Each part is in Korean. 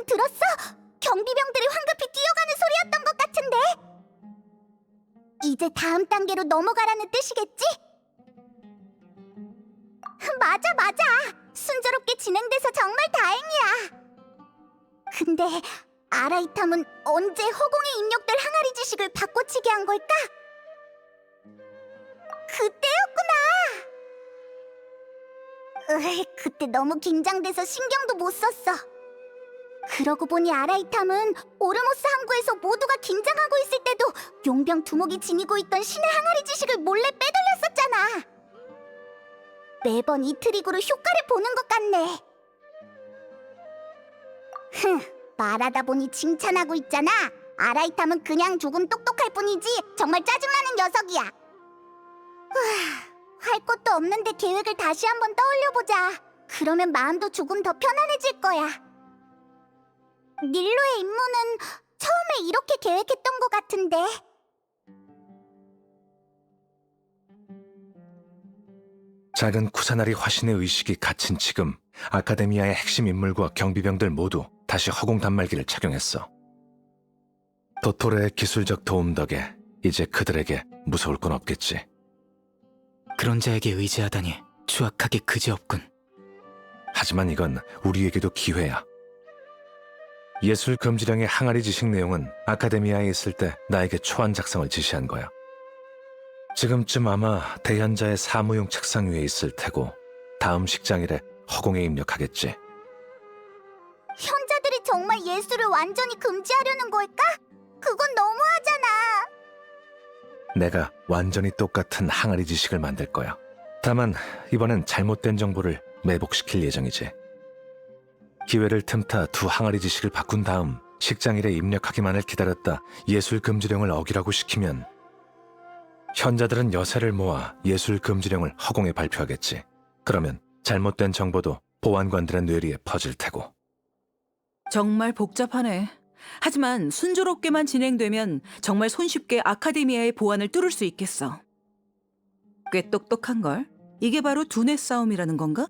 들었어? 경비병들이 황급히 뛰어가는 소리였던 것 같은데? 이제 다음 단계로 넘어가라는 뜻이겠지? 맞아, 맞아. 순조롭게 진행돼서 정말 다행이야. 근데 아라이탐은 언제 허공에 입력될 항아리 지식을 바꿔치기 한 걸까? 그때였구나. 그때 너무 긴장돼서 신경도 못 썼어. 그러고 보니 아라이탐은 오르모스 항구에서 모두가 긴장하고 있을 때도 용병 두목이 지니고 있던 신의 항아리 지식을 몰래 빼돌렸었잖아. 매번 이 트릭으로 효과를 보는 것 같네. 말하다 보니 칭찬하고 있잖아. 아라이탐은 그냥 조금 똑똑할 뿐이지 정말 짜증나는 녀석이야. 할 것도 없는데 계획을 다시 한번 떠올려보자. 그러면 마음도 조금 더 편안해질 거야. 닐로의 임무는 처음에 이렇게 계획했던 것 같은데. 작은 쿠사나리 화신의 의식이 갇힌 지금 아카데미아의 핵심 인물과 경비병들 모두 다시 허공 단말기를 착용했어. 도토레의 기술적 도움 덕에 이제 그들에게 무서울 건 없겠지. 그런 자에게 의지하다니 추악하기 그지없군. 하지만 이건 우리에게도 기회야. 예술 금지령의 항아리 지식 내용은 아카데미아에 있을 때 나에게 초안 작성을 지시한 거야. 지금쯤 아마 대현자의 사무용 책상 위에 있을 테고 다음 식장일에 허공에 입력하겠지. 현자들이 정말 예술을 완전히 금지하려는 걸까? 그건 너무하잖아. 내가 완전히 똑같은 항아리 지식을 만들 거야. 다만 이번엔 잘못된 정보를 매복시킬 예정이지. 기회를 틈타 두 항아리 지식을 바꾼 다음 식장일에 입력하기만을 기다렸다 예술 금지령을 어기라고 시키면 현자들은 여세를 모아 예술 금지령을 허공에 발표하겠지. 그러면 잘못된 정보도 보안관들의 뇌리에 퍼질 테고. 정말 복잡하네. 하지만 순조롭게만 진행되면 정말 손쉽게 아카데미아의 보안을 뚫을 수 있겠어. 꽤 똑똑한걸? 이게 바로 두뇌 싸움이라는 건가?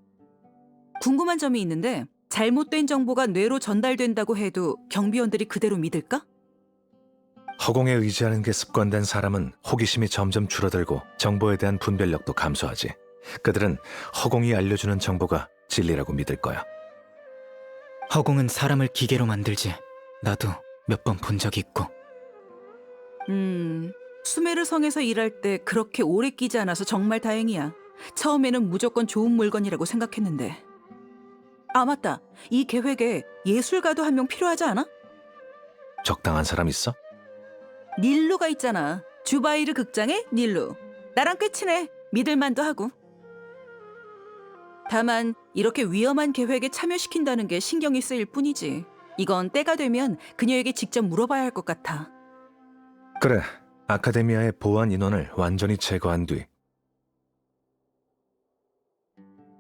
궁금한 점이 있는데 잘못된 정보가 뇌로 전달된다고 해도 경비원들이 그대로 믿을까? 허공에 의지하는 게 습관된 사람은 호기심이 점점 줄어들고 정보에 대한 분별력도 감소하지. 그들은 허공이 알려주는 정보가 진리라고 믿을 거야. 허공은 사람을 기계로 만들지. 나도 몇 번 본 적이 있고. 수메르 성에서 일할 때 그렇게 오래 끼지 않아서 정말 다행이야. 처음에는 무조건 좋은 물건이라고 생각했는데. 아, 맞다. 이 계획에 예술가도 한 명 필요하지 않아? 적당한 사람 있어? 닐루가 있잖아. 주바이르 극장의 닐루. 나랑 꽤 친해. 믿을만도 하고. 다만 이렇게 위험한 계획에 참여시킨다는 게 신경이 쓰일 뿐이지. 이건 때가 되면 그녀에게 직접 물어봐야 할 것 같아. 그래, 아카데미아의 보안 인원을 완전히 제거한 뒤.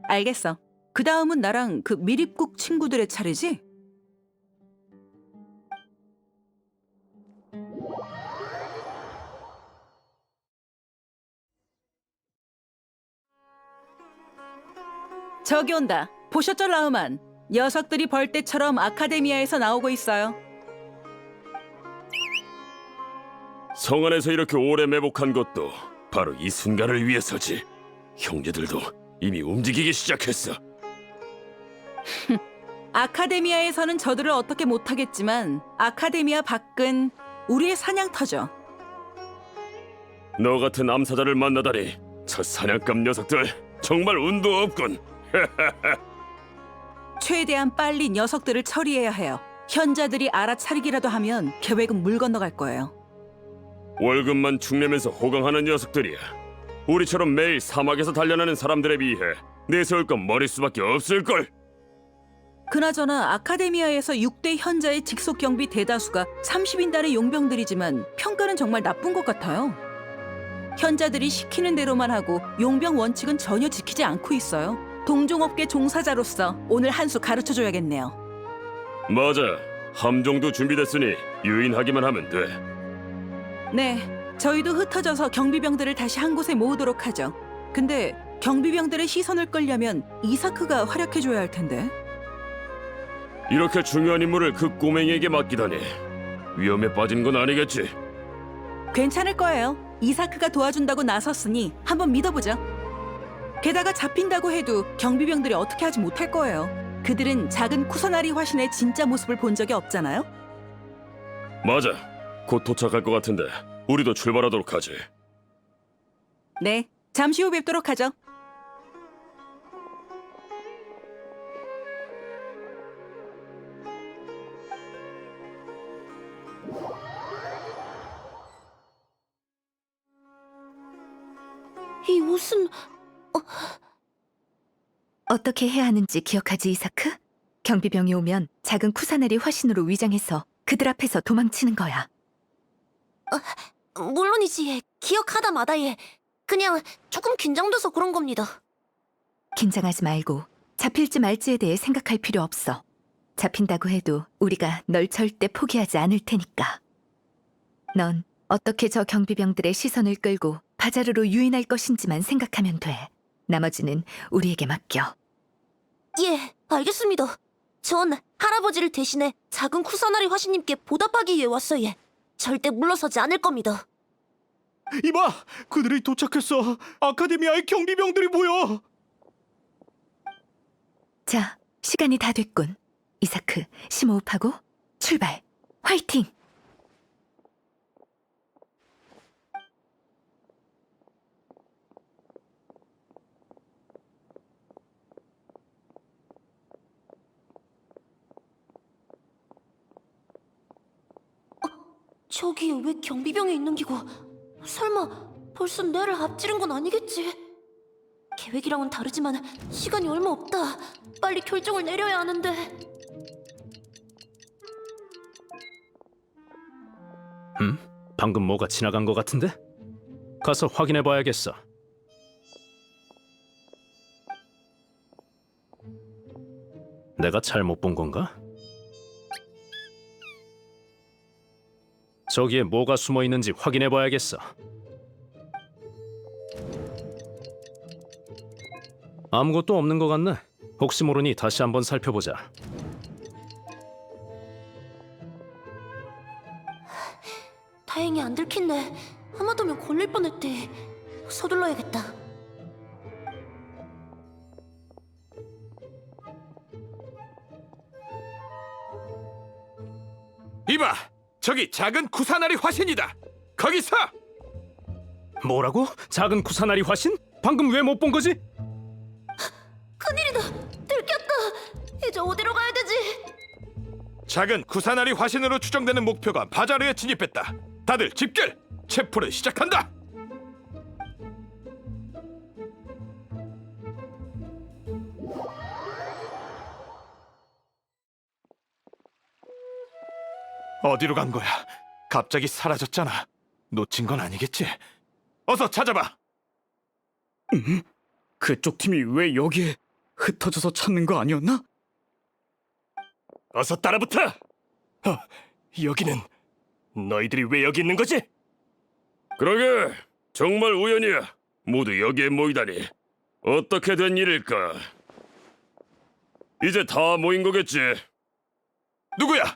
알겠어. 그 다음은 나랑 그 미립국 친구들의 차례지? 저기 온다. 보셨죠, 라흐만? 녀석들이 벌떼처럼 아카데미아에서 나오고 있어요. 성 안에서 이렇게 오래 매복한 것도 바로 이 순간을 위해서지. 형제들도 이미 움직이기 시작했어. 아카데미아에서는 저들을 어떻게 못하겠지만 아카데미아 밖은 우리의 사냥터죠. 너 같은 암사자를 만나다니 저 사냥감 녀석들 정말 운도 없군. 최대한 빨리 녀석들을 처리해야 해요. 현자들이 알아차리기라도 하면 계획은 물 건너갈 거예요. 월급만 축내면서 호강하는 녀석들이야. 우리처럼 매일 사막에서 단련하는 사람들에 비해 내세울 건 머릿수밖에 없을걸. 그나저나 아카데미아에서 6대 현자의 직속 경비 대다수가 30인단의 용병들이지만 평가는 정말 나쁜 것 같아요. 현자들이 시키는 대로만 하고 용병 원칙은 전혀 지키지 않고 있어요. 동종업계 종사자로서 오늘 한 수 가르쳐줘야겠네요. 맞아. 함정도 준비됐으니 유인하기만 하면 돼. 네, 저희도 흩어져서 경비병들을 다시 한 곳에 모으도록 하죠. 근데 경비병들의 시선을 끌려면 이사크가 활약해줘야 할 텐데. 이렇게 중요한 임무를 그 꼬맹이에게 맡기다니 위험에 빠진 건 아니겠지? 괜찮을 거예요. 이사크가 도와준다고 나섰으니 한번 믿어보죠. 게다가 잡힌다고 해도 경비병들이 어떻게 하지 못할 거예요. 그들은 작은 쿠사나리 화신의 진짜 모습을 본 적이 없잖아요. 맞아. 곧 도착할 것 같은데 우리도 출발하도록 하지. 네, 잠시 후 뵙도록 하죠. 이 옷은 어떻게 해야 하는지 기억하지, 이사크? 경비병이 오면 작은 쿠사나리 화신으로 위장해서 그들 앞에서 도망치는 거야. 물론이지. 기억하다 마다 예. 그냥 조금 긴장돼서 그런 겁니다. 긴장하지 말고 잡힐지 말지에 대해 생각할 필요 없어. 잡힌다고 해도 우리가 널 절대 포기하지 않을 테니까. 넌 어떻게 저 경비병들의 시선을 끌고 바자르로 유인할 것인지만 생각하면 돼. 나머지는 우리에게 맡겨. 예, 알겠습니다. 전 할아버지를 대신해 작은 쿠사나리 화신님께 보답하기 위해 왔어요. 예. 절대 물러서지 않을 겁니다. 이봐! 그들이 도착했어! 아카데미아의 경비병들이 보여! 자, 시간이 다 됐군. 이사크, 심호흡하고 출발! 화이팅! 저기 왜 경비병이 있는 기고? 설마 벌써 뇌를 앞지른 건 아니겠지? 계획이랑은 다르지만 시간이 얼마 없다. 빨리 결정을 내려야 하는데. 방금 뭐가 지나간 것 같은데? 가서 확인해봐야겠어. 내가 잘못 본 건가? 저기에 뭐가 숨어 있는지 확인해봐야겠어. 아무것도 없는 것 같네. 혹시 모르니 다시 한번 살펴보자. 다행히 안 들켰네. 하마터면 걸릴 뻔했대. 서둘러야겠다. 이봐! 저기 작은 쿠사나리 화신이다! 거기서! 뭐라고? 작은 쿠사나리 화신? 방금 왜 못 본 거지? 큰일이다. 들켰다. 이제 어디로 가야 되지? 작은 구사나리 화신으로 추정되는 목표가 바자르에 진입했다. 다들 집결! 체포를 시작한다! 어디로 간 거야? 갑자기 사라졌잖아. 놓친 건 아니겠지? 어서 찾아봐! 그쪽 팀이 왜 여기에 흩어져서 찾는 거 아니었나? 어서 따라붙어! 여기는... 너희들이 왜 여기 있는 거지? 그러게 정말 우연이야. 모두 여기에 모이다니. 어떻게 된 일일까? 이제 다 모인 거겠지. 누구야?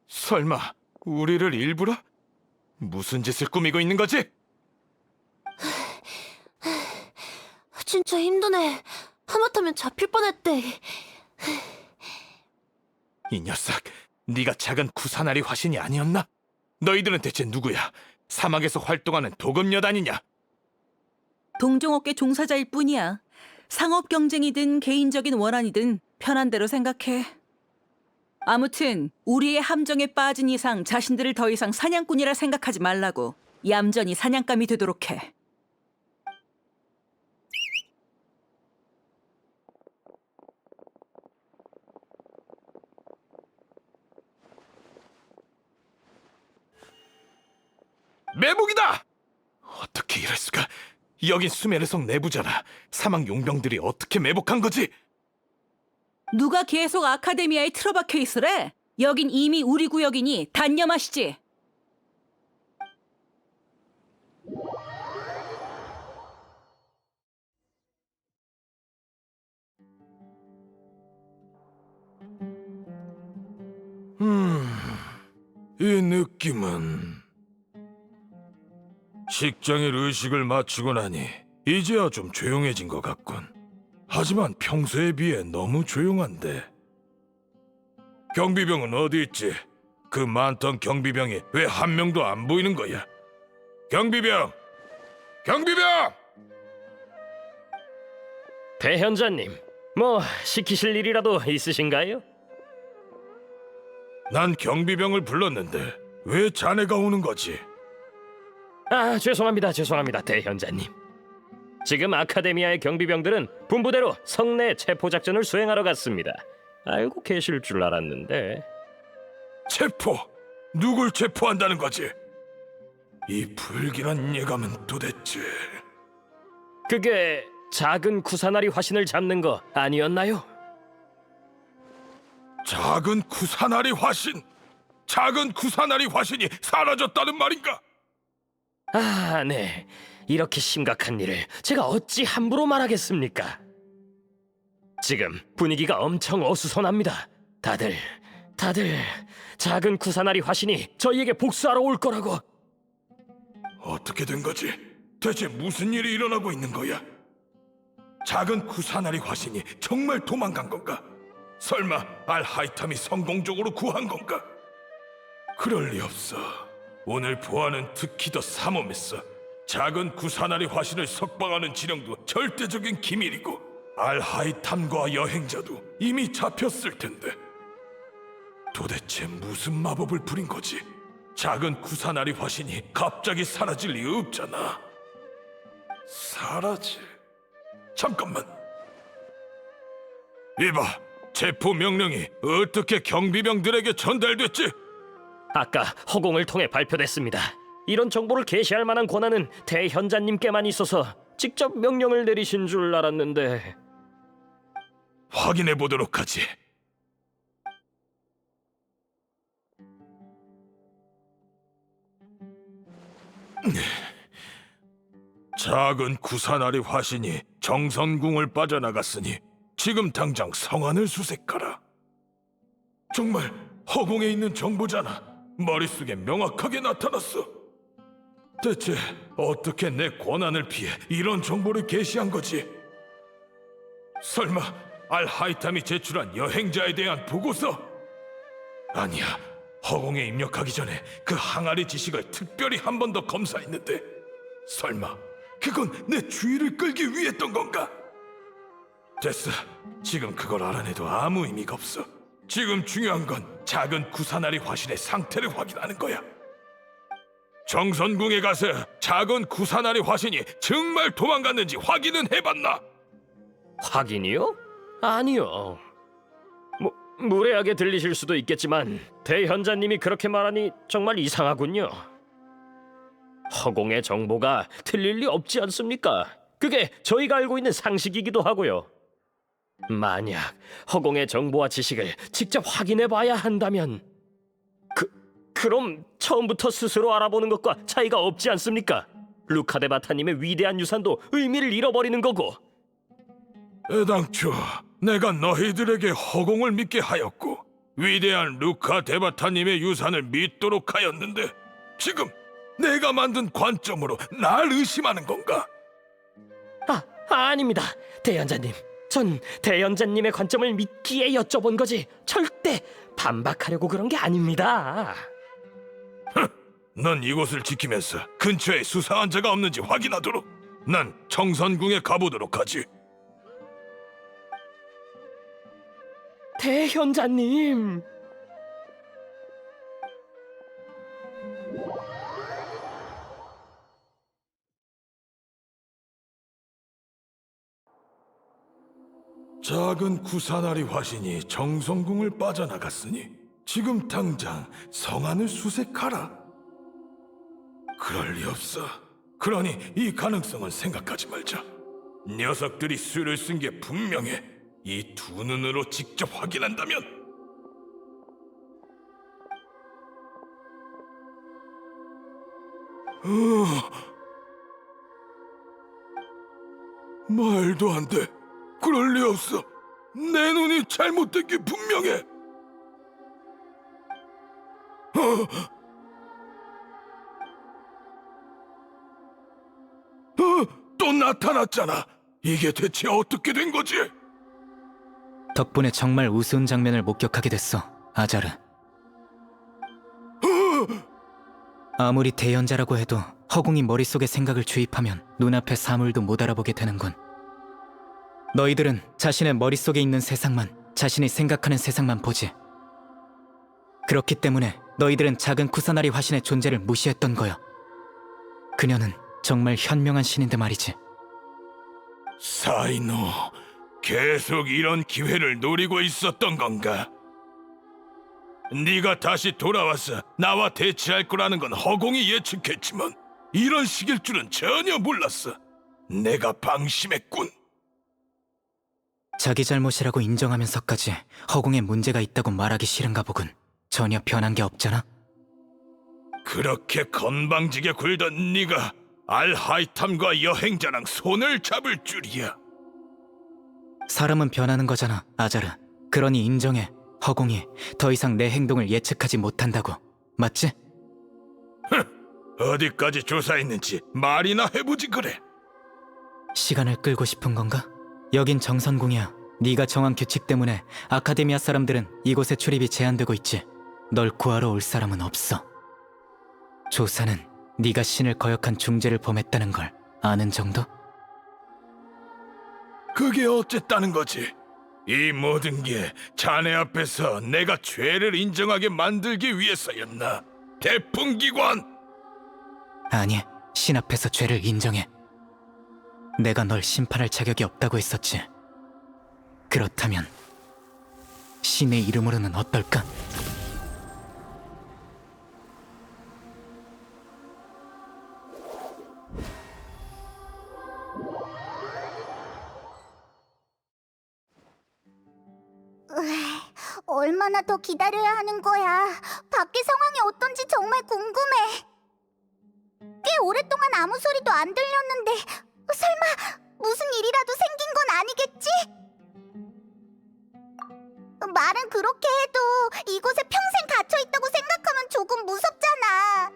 설마 우리를 일부러? 무슨 짓을 꾸미고 있는 거지? 진짜 힘드네. 하마터면 잡힐 뻔했대. 이 녀석, 네가 작은 구사나리 화신이 아니었나? 너희들은 대체 누구야? 사막에서 활동하는 도금여단이냐? 동종업계 종사자일 뿐이야. 상업 경쟁이든 개인적인 원한이든 편한 대로 생각해. 아무튼 우리의 함정에 빠진 이상 자신들을 더 이상 사냥꾼이라 생각하지 말라고. 얌전히 사냥감이 되도록 해. 매복이다! 어떻게 이럴 수가? 여긴 수메르성 내부잖아. 사막 용병들이 어떻게 매복한 거지? 누가 계속 아카데미아에 틀어박혀 있으래? 여긴 이미 우리 구역이니 단념하시지. 이 느낌은 식장일 의식을 마치고 나니 이제야 좀 조용해진 것 같군. 하지만 평소에 비해 너무 조용한데. 경비병은 어디 있지? 그 많던 경비병이 왜 한 명도 안 보이는 거야? 경비병! 경비병! 대현자님, 뭐 시키실 일이라도 있으신가요? 난 경비병을 불렀는데 왜 자네가 오는 거지? 아, 죄송합니다, 대현자님. 지금 아카데미아의 경비병들은 분부대로 성내 체포작전을 수행하러 갔습니다. 알고 계실 줄 알았는데. 체포? 누굴 체포한다는 거지? 이 불길한 예감은 도대체... 그게 작은 쿠사나리 화신을 잡는 거 아니었나요? 작은 쿠사나리 화신! 작은 쿠사나리 화신이 사라졌다는 말인가? 아, 네. 이렇게 심각한 일을 제가 어찌 함부로 말하겠습니까? 지금 분위기가 엄청 어수선합니다. 다들 작은 쿠사나리 화신이 저희에게 복수하러 올 거라고. 어떻게 된 거지? 대체 무슨 일이 일어나고 있는 거야? 작은 쿠사나리 화신이 정말 도망간 건가? 설마 알하이탐이 성공적으로 구한 건가? 그럴 리 없어. 오늘 보아는 특히 더 삼엄했어. 작은 구사나리 화신을 석방하는 진영도 절대적인 기밀이고 알하이탐과 여행자도 이미 잡혔을 텐데 도대체 무슨 마법을 부린 거지? 작은 구사나리 화신이 갑자기 사라질 리 없잖아. 사라질... 잠깐만. 이봐, 체포 명령이 어떻게 경비병들에게 전달됐지? 아까 허공을 통해 발표됐습니다. 이런 정보를 게시할 만한 권한은 대현자님께만 있어서 직접 명령을 내리신 줄 알았는데. 확인해 보도록 하지. 작은 구사나리 화신이 정선궁을 빠져나갔으니 지금 당장 성안을 수색하라. 정말 허공에 있는 정보잖아. 머릿속에 명확하게 나타났어. 대체 어떻게 내 권한을 피해 이런 정보를 게시한 거지? 설마 알하이탐이 제출한 여행자에 대한 보고서? 아니야. 허공에 입력하기 전에 그 항아리 지식을 특별히 한 번 더 검사했는데 설마 그건 내 주의를 끌기 위했던 건가? 됐어. 지금 그걸 알아내도 아무 의미가 없어. 지금 중요한 건 작은 구사나리 화신의 상태를 확인하는 거야. 정선궁에 가서 작은 구사나리 화신이 정말 도망갔는지 확인은 해봤나? 확인이요? 아니요. 무례하게 들리실 수도 있겠지만 대현자님이 그렇게 말하니 정말 이상하군요. 허공의 정보가 틀릴 리 없지 않습니까? 그게 저희가 알고 있는 상식이기도 하고요. 만약 허공의 정보와 지식을 직접 확인해 봐야 한다면 그럼 처음부터 스스로 알아보는 것과 차이가 없지 않습니까? 루카데바타님의 위대한 유산도 의미를 잃어버리는 거고. 애당초 내가 너희들에게 허공을 믿게 하였고 위대한 루카데바타님의 유산을 믿도록 하였는데 지금 내가 만든 관점으로 날 의심하는 건가? 아닙니다. 대현자님. 전 대현자님의 관점을 믿기에 여쭤본 거지 절대 반박하려고 그런 게 아닙니다. 넌 이곳을 지키면서 근처에 수상한 자가 없는지 확인하도록 난 정선궁에 가보도록 하지. 대현자님. 작은 구사나리 화신이 정선궁을 빠져나갔으니 지금 당장 성안을 수색하라. 그럴 리 없어. 그러니 이 가능성은 생각하지 말자. 녀석들이 수를 쓴 게 분명해. 이 두 눈으로 직접 확인한다면 말도 안 돼. 그럴 리 없어. 내 눈이 잘못된 게 분명해. 또 나타났잖아. 이게 대체 어떻게 된 거지? 덕분에 정말 우스운 장면을 목격하게 됐어, 아자르. 아무리 대연자라고 해도 허공이 머릿속에 생각을 주입하면 눈앞의 사물도 못 알아보게 되는군. 너희들은 자신의 머릿속에 있는 세상만, 자신이 생각하는 세상만 보지. 그렇기 때문에 너희들은 작은 쿠사나리 화신의 존재를 무시했던 거야. 그녀는 정말 현명한 신인데 말이지. 사이노, 계속 이런 기회를 노리고 있었던 건가? 네가 다시 돌아와서 나와 대치할 거라는 건 허공이 예측했지만 이런 식일 줄은 전혀 몰랐어. 내가 방심했군. 자기 잘못이라고 인정하면서까지 허공에 문제가 있다고 말하기 싫은가 보군. 전혀 변한 게 없잖아. 그렇게 건방지게 굴던 네가 알하이탐과 여행자랑 손을 잡을 줄이야. 사람은 변하는 거잖아, 아자르. 그러니 인정해. 허공이 더 이상 내 행동을 예측하지 못한다고. 맞지? 어디까지 조사했는지 말이나 해보지 그래. 시간을 끌고 싶은 건가? 여긴 정선궁이야. 네가 정한 규칙 때문에 아카데미아 사람들은 이곳에 출입이 제한되고 있지. 널 구하러 올 사람은 없어. 조사는 네가 신을 거역한 중죄를 범했다는 걸 아는 정도? 그게 어쨌다는 거지? 이 모든 게 자네 앞에서 내가 죄를 인정하게 만들기 위해서였나? 대풍기관! 아니, 신 앞에서 죄를 인정해. 내가 널 심판할 자격이 없다고 했었지. 그렇다면 신의 이름으로는 어떨까? 얼마나 더 기다려야 하는 거야? 밖에 상황이 어떤지 정말 궁금해. 꽤 오랫동안 아무 소리도 안 들렸는데 설마 무슨 일이라도 생긴 건 아니겠지? 말은 그렇게 해도 이곳에 평생 갇혀있다고 생각하면 조금 무섭잖아.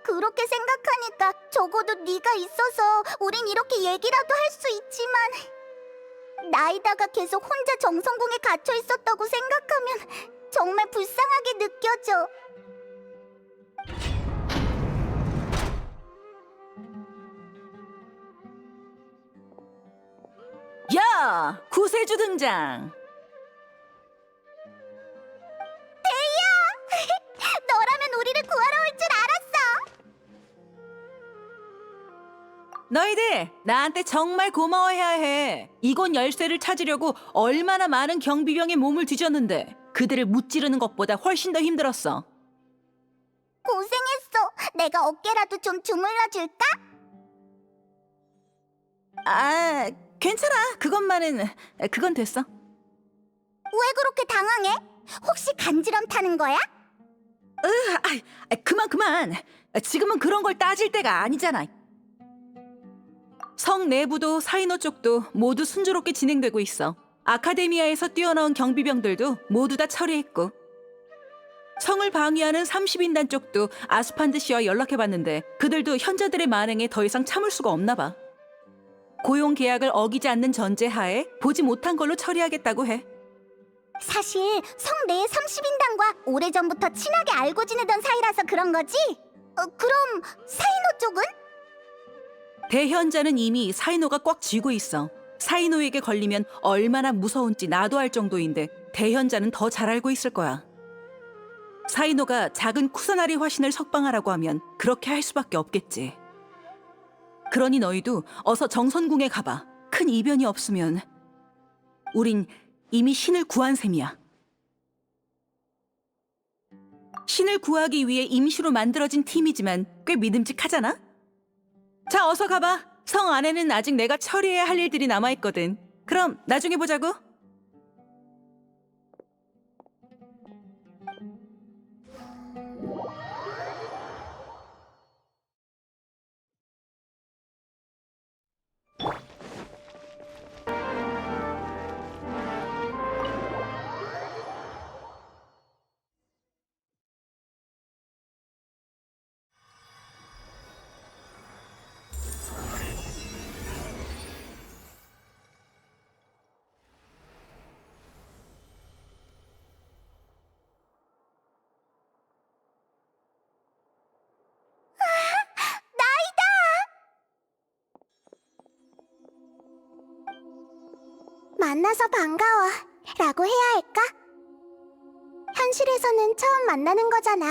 그렇게 생각하니까 적어도 네가 있어서 우린 이렇게 얘기라도 할 수 있지만 나이다가 계속 혼자 정성궁에 갇혀 있었다고 생각하면 정말 불쌍하게 느껴져. 야! 구세주 등장! 너라면 우리를 구하러 올 줄 알았어. 너희들 나한테 정말 고마워해야 해. 이곳 열쇠를 찾으려고 얼마나 많은 경비병의 몸을 뒤졌는데 그들을 무찌르는 것보다 훨씬 더 힘들었어. 고생했어. 내가 어깨라도 좀 주물러 줄까? 아, 괜찮아. 그건 됐어. 왜 그렇게 당황해? 혹시 간지럼 타는 거야? 그만. 지금은 그런 걸 따질 때가 아니잖아. 성 내부도 사이노 쪽도 모두 순조롭게 진행되고 있어. 아카데미아에서 뛰어나온 경비병들도 모두 다 처리했고 성을 방위하는 30인단 쪽도 아스판드 씨와 연락해봤는데 그들도 현자들의 만행에 더 이상 참을 수가 없나 봐. 고용 계약을 어기지 않는 전제하에 보지 못한 걸로 처리하겠다고 해. 사실 성 내의 30인단과 오래전부터 친하게 알고 지내던 사이라서 그런 거지? 그럼 사이노 쪽은? 대현자는 이미 사이노가 꽉 쥐고 있어. 사이노에게 걸리면 얼마나 무서운지 나도 알 정도인데 대현자는 더 잘 알고 있을 거야. 사이노가 작은 쿠사나리 화신을 석방하라고 하면 그렇게 할 수밖에 없겠지. 그러니 너희도 어서 정선궁에 가봐. 큰 이변이 없으면 우린 이미 신을 구한 셈이야. 신을 구하기 위해 임시로 만들어진 팀이지만 꽤 믿음직하잖아? 자, 어서 가봐. 성 안에는 아직 내가 처리해야 할 일들이 남아있거든. 그럼 나중에 보자고. 만나서 반가워 라고 해야 할까? 현실에서는 처음 만나는 거잖아.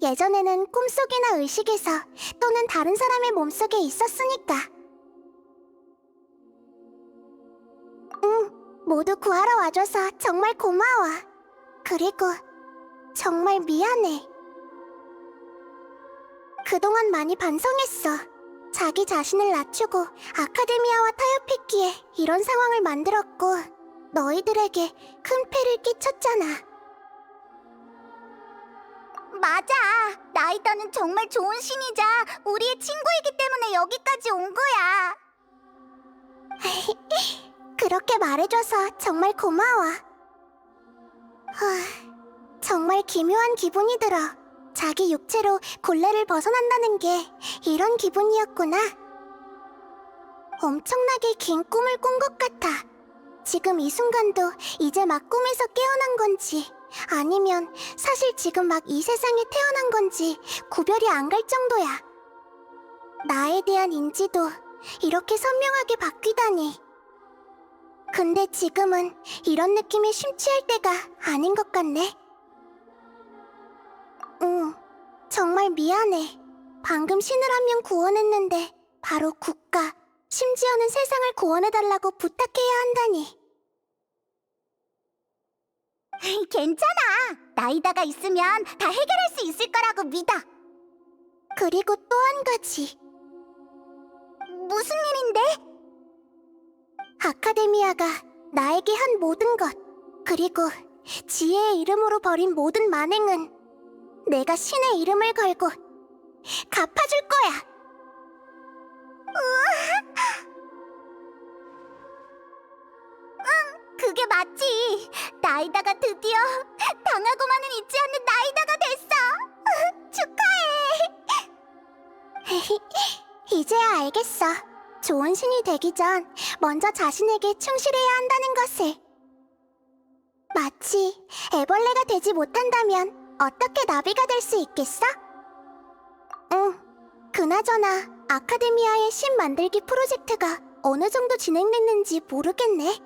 예전에는 꿈속이나 의식에서 또는 다른 사람의 몸속에 있었으니까. 모두 구하러 와줘서 정말 고마워. 그리고 정말 미안해. 그동안 많이 반성했어. 자기 자신을 낮추고 아카데미아와 타협했기에 이런 상황을 만들었고 너희들에게 큰 폐를 끼쳤잖아. 맞아. 나이다는 정말 좋은 신이자 우리의 친구이기 때문에 여기까지 온 거야. 그렇게 말해줘서 정말 고마워. 정말 기묘한 기분이 들어. 자기 육체로 곤래를 벗어난다는 게 이런 기분이었구나. 엄청나게 긴 꿈을 꾼 것 같아. 지금 이 순간도 이제 막 꿈에서 깨어난 건지 아니면 사실 지금 막 이 세상에 태어난 건지 구별이 안 갈 정도야. 나에 대한 인지도 이렇게 선명하게 바뀌다니. 근데 지금은 이런 느낌에 심취할 때가 아닌 것 같네. 정말 미안해. 방금 신을 한 명 구원했는데 바로 국가, 심지어는 세상을 구원해달라고 부탁해야 한다니. 괜찮아. 나이다가 있으면 다 해결할 수 있을 거라고 믿어. 그리고 또 한 가지. 무슨 일인데? 아카데미아가 나에게 한 모든 것, 그리고 지혜의 이름으로 벌인 모든 만행은 내가 신의 이름을 걸고 갚아줄 거야. 응, 그게 맞지. 나이다가 드디어 당하고만은 있지 않는 나이다가 됐어. 축하해. 이제야 알겠어. 좋은 신이 되기 전 먼저 자신에게 충실해야 한다는 것을. 마치 애벌레가 되지 못한다면 어떻게 나비가 될 수 있겠어? 그나저나 아카데미아의 신 만들기 프로젝트가 어느 정도 진행됐는지 모르겠네.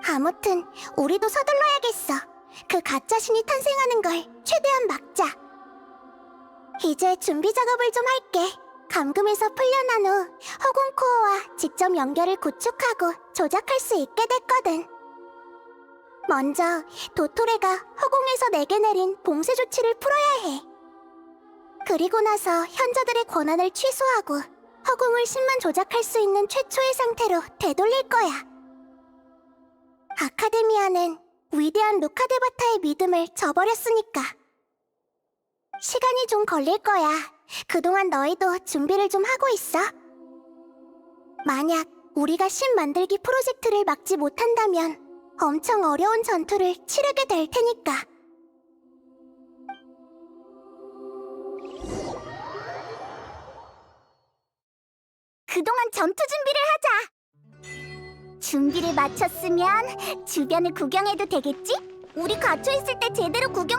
아무튼 우리도 서둘러야겠어. 그 가짜 신이 탄생하는 걸 최대한 막자. 이제 준비 작업을 좀 할게. 감금에서 풀려난 후 허공 코어와 직접 연결을 구축하고 조작할 수 있게 됐거든. 먼저 도토레가 허공에서 내게 내린 봉쇄 조치를 풀어야 해. 그리고 나서 현자들의 권한을 취소하고 허공을 신만 조작할 수 있는 최초의 상태로 되돌릴 거야. 아카데미아는 위대한 루카데바타의 믿음을 저버렸으니까. 시간이 좀 걸릴 거야. 그동안 너희도 준비를 좀 하고 있어. 만약 우리가 신 만들기 프로젝트를 막지 못한다면 엄청 어려운 전투를 치르게 될 테니까. 그동안 전투 준비를 하자. 준비를 마쳤으면 주변을 구경해도 되겠지? 우리 갇혀있을 때 제대로 구경